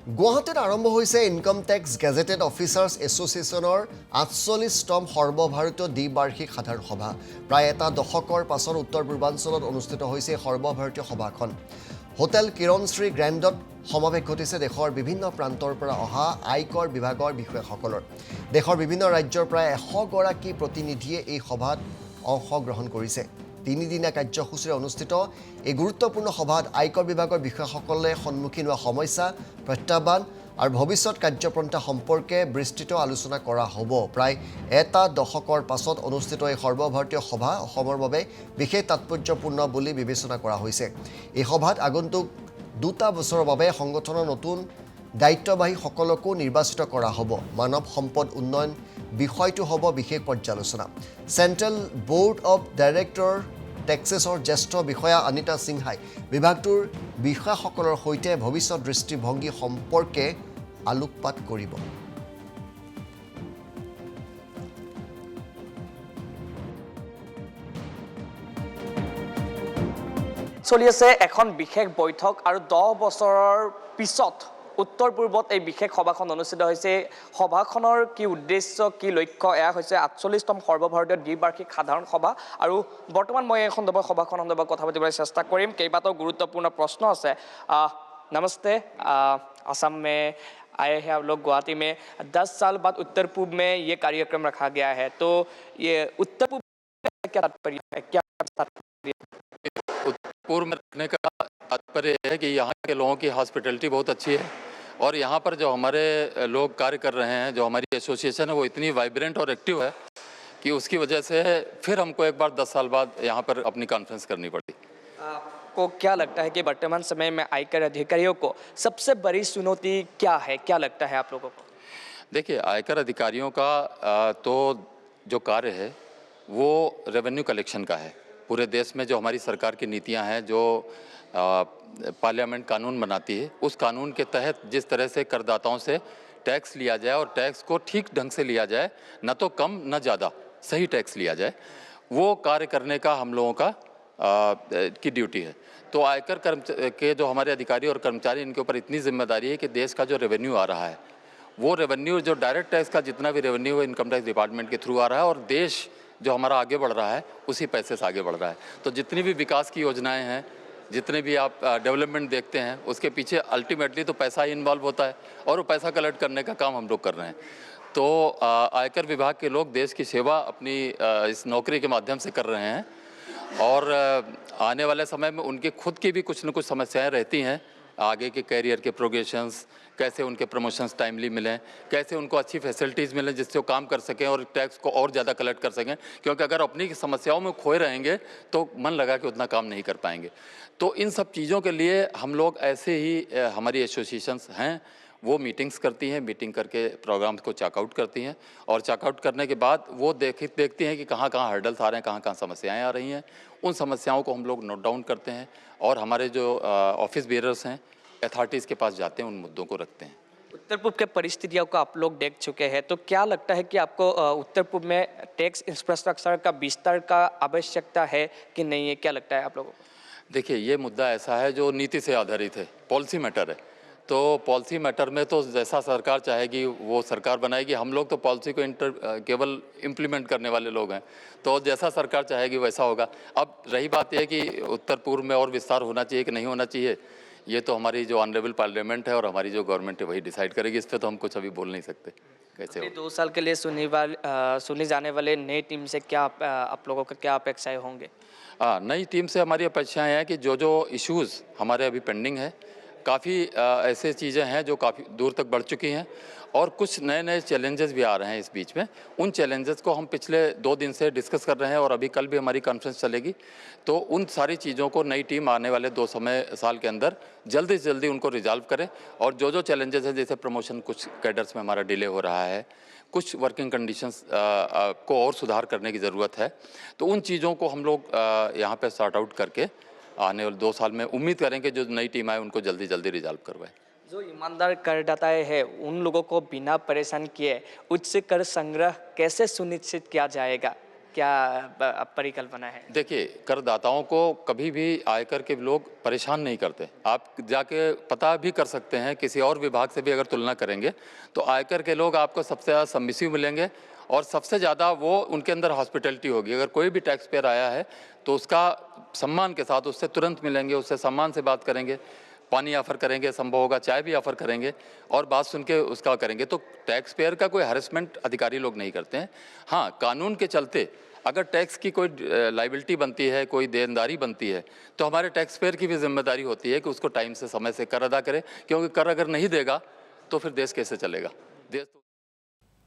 গুৱাহাটীত আৰম্ভ হৈছে ইনকম টেক্স গেজেটেড অফিচাৰ্ছ এছ'চিয়েশ্যনৰ ৪৮তম সৰ্বভাৰতীয় দ্বিবাৰ্ষিক সাধাৰণ সভা। প্ৰায় এটা দশকৰ পাছত উত্তৰ পূৰ্বাঞ্চলত অনুষ্ঠিত হৈছে সৰ্বভাৰতীয় সভাখন। হোটেল কিৰণশ্ৰী গ্ৰেণ্ডত সমাৱেশ ঘটিছে দেশৰ বিভিন্ন প্ৰান্তৰ পৰা অহা আয়কৰ বিভাগৰ বিষয়াসকলৰ। দেশৰ বিভিন্ন ৰাজ্যৰ প্ৰায় ১০০ গৰাকী প্ৰতিনিধিয়ে এই সভাত অংশগ্ৰহণ কৰিছে। তিনিদিনীয়া কাৰ্যসূচীৰে অনুষ্ঠিত এই গুৰুত্বপূৰ্ণ সভাত আয়কৰ বিভাগৰ বিষয়াসকলে সন্মুখীন হোৱা সমস্যা, প্ৰত্যাহ্বান আৰু ভৱিষ্যত কাৰ্যপন্থা সম্পৰ্কে বিস্তৃত আলোচনা কৰা হ'ব। প্ৰায় এটা দশকৰ পাছত অনুষ্ঠিত এই সৰ্বভাৰতীয় সভা অসমৰ বাবে বিশেষ তাৎপৰ্যপূৰ্ণ বুলি বিবেচনা কৰা হৈছে। এই সভাত আগন্তুক ২টা বছৰৰ বাবে সংগঠনৰ নতুন দায়িত্ববাহীসকলকো নিৰ্বাচিত কৰা হ'ব। মানৱ সম্পদ উন্নয়ন বিষয়টো হ'ব বিশেষ পৰ্যালোচনা। চেণ্ট্ৰেল বোৰ্ড অৱ ডাইৰেক্টৰ টেক্সেছৰ জ্যেষ্ঠ বিষয়া অনিতা সিনহাই বিভাগটোৰ বিষয়াসকলৰ সৈতে ভৱিষ্যত দৃষ্টিভংগী সম্পৰ্কে আলোকপাত কৰিব। চলি আছে এখন বিশেষ বৈঠক আৰু 10 বছৰৰ পিছত উত্তৰ পূৰ্বত এই বিশেষ সভাখন অনুষ্ঠিত হৈছে। সভাখনৰ কি উদ্দেশ্য, কি লক্ষ্য, এয়া হৈছে ৪৮তম সৰ্বভাৰতীয় দ্বিবাৰ্ষিক সাধাৰণ সভা। আৰু বৰ্তমান মই এই সন্দৰ্ভত সভাখন সন্দৰ্ভত কথা পাতিবলৈ চেষ্টা কৰিম। কেইবাটাও গুৰুত্বপূৰ্ণ প্ৰশ্ন আছে। নমস্তে, असम में आए हैं आप लोग गुवाहाटी में। 10 साल बाद उत्तर पूर्व में ये कार्यक्रम रखा गया है, तो ये उत्तर पूर्व में क्या तात्पर्य है, क्या तात्पर्य? पूर्व में रखने का तात्पर्य है कि यहाँ के लोगों की हॉस्पिटलिटी बहुत अच्छी है और यहाँ पर जो हमारे लोग कार्य कर रहे हैं, जो हमारी एसोसिएशन है, वो इतनी वाइब्रेंट और एक्टिव है कि उसकी वजह से फिर हमको एक बार 10 साल बाद यहाँ पर अपनी कॉन्फ्रेंस करनी पड़ी। आपको क्या लगता है कि वर्तमान समय में आयकर अधिकारियों को सबसे बड़ी चुनौती क्या है, क्या लगता है आप लोगों को? देखिए, आयकर अधिकारियों का तो जो कार्य है वो रेवेन्यू कलेक्शन का है। पूरे देश में जो हमारी सरकार की नीतियां हैं, जो पार्लियामेंट कानून बनाती है, उस कानून के तहत जिस तरह से करदाताओं से टैक्स लिया जाए और टैक्स को ठीक ढंग से लिया जाए, न तो कम न ज़्यादा, सही टैक्स लिया जाए, वो कार्य करने का हम लोगों का की ड्यूटी है। तो आयकर के जो हमारे अधिकारी और कर्मचारी, इनके ऊपर इतनी जिम्मेदारी है कि देश का जो रेवेन्यू आ रहा है, वो रेवेन्यू जो डायरेक्ट टैक्स का जितना भी रेवेन्यू है इनकम टैक्स डिपार्टमेंट के थ्रू आ रहा है और देश जो हमारा आगे बढ़ रहा है उसी पैसे से आगे बढ़ रहा है। तो जितनी भी विकास की योजनाएं हैं, जितने भी आप डेवलपमेंट देखते हैं, उसके पीछे अल्टीमेटली तो पैसा ही इन्वॉल्व होता है और वो पैसा कलेक्ट करने का काम हम लोग कर रहे हैं। तो आयकर विभाग के लोग देश की सेवा अपनी इस नौकरी के माध्यम से कर रहे हैं और आने वाले समय में उनकी खुद की भी कुछ न कुछ समस्याएं रहती हैं। आगे के कैरियर के प्रोग्रेशंस, कैसे उनके प्रमोशंस टाइमली मिलें, कैसे उनको अच्छी फैसिलिटीज़ मिलें जिससे वो काम कर सकें और टैक्स को और ज़्यादा कलेक्ट कर सकें, क्योंकि अगर अपनी समस्याओं में खोए रहेंगे तो मन लगा कि उतना काम नहीं कर पाएंगे। तो इन सब चीज़ों के लिए हम लोग ऐसे ही हमारी एसोसिएशंस हैं, वो मीटिंग्स करती हैं, मीटिंग करके प्रोग्राम्स को चेकआउट करती हैं और चेकआउट करने के बाद वो देखती हैं कि कहाँ कहाँ हर्डल्स आ रहे हैं, कहाँ कहाँ समस्याएं आ रही हैं। उन समस्याओं को हम लोग नोट डाउन करते हैं और हमारे जो ऑफिस बेयरर्स हैं, अथॉरिटीज़ के पास जाते हैं, उन मुद्दों को रखते हैं। उत्तर पूर्व के परिस्थितियों को आप लोग देख चुके हैं, तो क्या लगता है कि आपको उत्तर पूर्व में टैक्स इंफ्रास्ट्रक्चर का विस्तार का आवश्यकता है कि नहीं है, क्या लगता है आप लोगों को? देखिए, ये मुद्दा ऐसा है जो नीति से आधारित है, पॉलिसी मैटर है। तो पॉलिसी मैटर में तो जैसा सरकार चाहेगी वो सरकार बनाएगी। हम लोग तो पॉलिसी को केवल इम्प्लीमेंट करने वाले लोग हैं, तो जैसा सरकार चाहेगी वैसा होगा। अब रही बात यह कि उत्तर पूर्व में और विस्तार होना चाहिए कि नहीं होना चाहिए, ये तो हमारी जो ऑनरेबल पार्लियामेंट है और हमारी जो गवर्नमेंट है वही डिसाइड करेगी। इस पर तो हम कुछ अभी बोल नहीं सकते कैसे हो। 2 साल के लिए सुनी जाने वाले नई टीम से क्या आप लोगों का क्या अपेक्षाएं होंगे? नई टीम से हमारी अपेक्षाएं हैं कि जो जो इश्यूज़ हमारे अभी पेंडिंग है, काफ़ी ऐसे चीज़ें हैं जो काफ़ी दूर तक बढ़ चुकी हैं और कुछ नए नए चैलेंजेस भी आ रहे हैं इस बीच में। उन चैलेंजेस को हम पिछले 2 दिन से डिस्कस कर रहे हैं और अभी कल भी हमारी कॉन्फ्रेंस चलेगी। तो उन सारी चीज़ों को नई टीम आने वाले 2 साल के अंदर जल्दी से जल्दी उनको रिजॉल्व करे और जो जो चैलेंजेस हैं, जैसे प्रमोशन कुछ कैडर्स में हमारा डिले हो रहा है, कुछ वर्किंग कंडीशंस को और सुधार करने की ज़रूरत है, तो उन चीज़ों को हम लोग यहाँ पे सॉर्ट आउट करके आने वाले 2 साल में उम्मीद करें कि जो नई टीम आए उनको जल्दी जल्दी रिजॉल्व करवाएं। जो ईमानदार करदाताएं हैं उन लोगों को बिना परेशान किए उच्च कर संग्रह कैसे सुनिश्चित किया जाएगा, क्या परिकल्पना है? देखिए, करदाताओं को कभी भी आयकर के लोग परेशान नहीं करते। आप जाके पता भी कर सकते हैं, किसी और विभाग से भी अगर तुलना करेंगे तो आयकर के लोग आपको सबसे ज़्यादा सबमिसिव मिलेंगे और सबसे ज़्यादा वो उनके अंदर हॉस्पिटैलिटी होगी। अगर कोई भी टैक्स पेयर आया है तो उसका सम्मान के साथ उससे तुरंत मिलेंगे, उससे सम्मान से बात करेंगे, पानी ऑफ़र करेंगे, संभव होगा चाय भी ऑफ़र करेंगे और बात सुन के उसका करेंगे। तो टैक्स पेयर का कोई हैरेसमेंट अधिकारी लोग नहीं करते हैं। हाँ, कानून के चलते अगर टैक्स की कोई लायबिलिटी बनती है, कोई देनदारी बनती है, तो हमारे टैक्स पेयर की भी जिम्मेदारी होती है कि उसको टाइम से, समय से कर अदा करे, क्योंकि कर अगर नहीं देगा तो फिर देश कैसे चलेगा। देश